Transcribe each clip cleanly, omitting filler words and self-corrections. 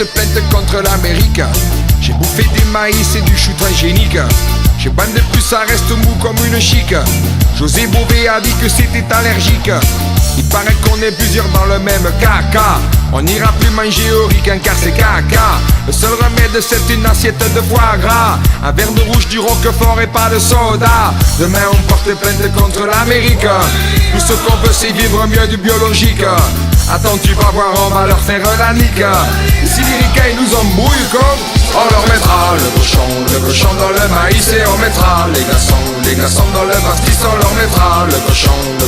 porte plainte contre l'Amérique. J'ai bouffé du maïs et du chou transgénique. J'ai bandé plus, ça reste mou comme une chic. José Bové a dit que c'était allergique. Il paraît qu'on est plusieurs dans le même caca. On n'ira plus manger au ricain car c'est caca. Le seul remède c'est une assiette de foie gras, un verre de rouge, du roquefort et pas de soda. Demain on porte plainte contre l'Amérique. Tout ce qu'on veut c'est vivre mieux du biologique. Attends tu vas voir, on va leur faire la nique. Et si les ricains nous embrouillent comme, on leur mettra le cochon dans le maïs et on mettra les glaçons dans le pastis, on leur mettra le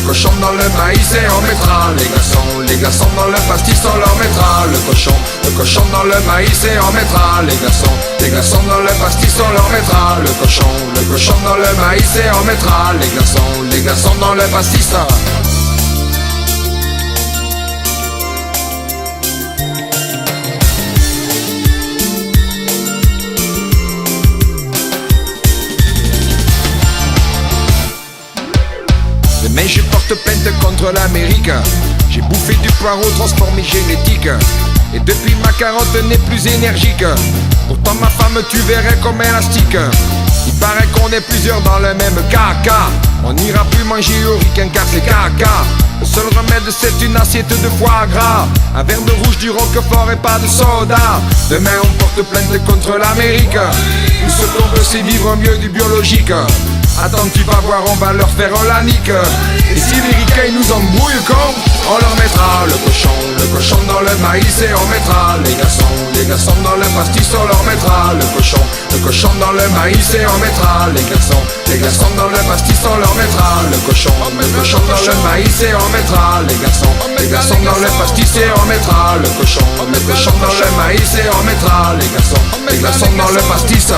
cochon dans le maïs et on mettra les glaçons dans le pastis, on leur mettra le cochon dans le maïs et on mettra les glaçons dans le pastis, on leur mettra le cochon dans le maïs et on mettra les glaçons dans le pastis. Mais je porte plainte contre l'Amérique. J'ai bouffé du poireau transformé génétique. Et depuis ma carotte n'est plus énergique. Pourtant ma femme tu verrais comme élastique. Il paraît qu'on est plusieurs dans le même caca. On n'ira plus manger au ricain car c'est caca. Le seul remède c'est une assiette de foie gras, un verre de rouge, du roquefort et pas de soda. Demain on porte plainte contre l'Amérique. Tout ce qu'on veut c'est vivre mieux du biologique. Attends tu vas voir, on va leur faire la nique. Et si les ricains nous embrouillent comme, on leur mettra le cochon dans le maïs et on mettra les glaçons dans le pastis, on leur mettra le cochon dans le maïs et on mettra les glaçons dans le pastis, on leur mettra le cochon dans le maïs et on mettra les glaçons dans le pastis et on mettra le cochon dans le maïs et on mettra les glaçons dans le pastis.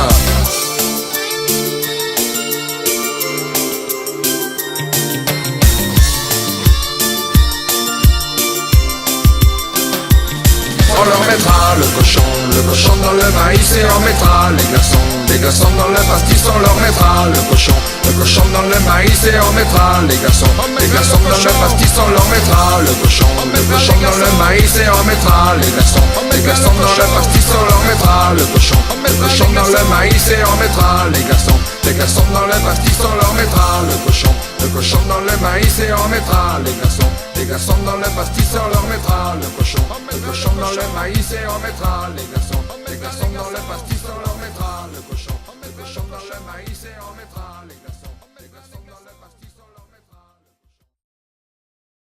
On leur mettra le cochon dans le maïs et on mettra les glaçons dans le pastis, on leur mettra le cochon dans le maïs et on mettra les glaçons dans le pastis, on leur mettra le cochon dans le maïs et on mettra les glaçons dans le pastis, on leur mettra le cochon dans le maïs et on mettra les glaçons dans le pastis, on leur mettra le cochon dans le maïs et on mettra les glaçons dans le pastis, on leur mettra le cochon dans le maïs et on mettra les glaçons.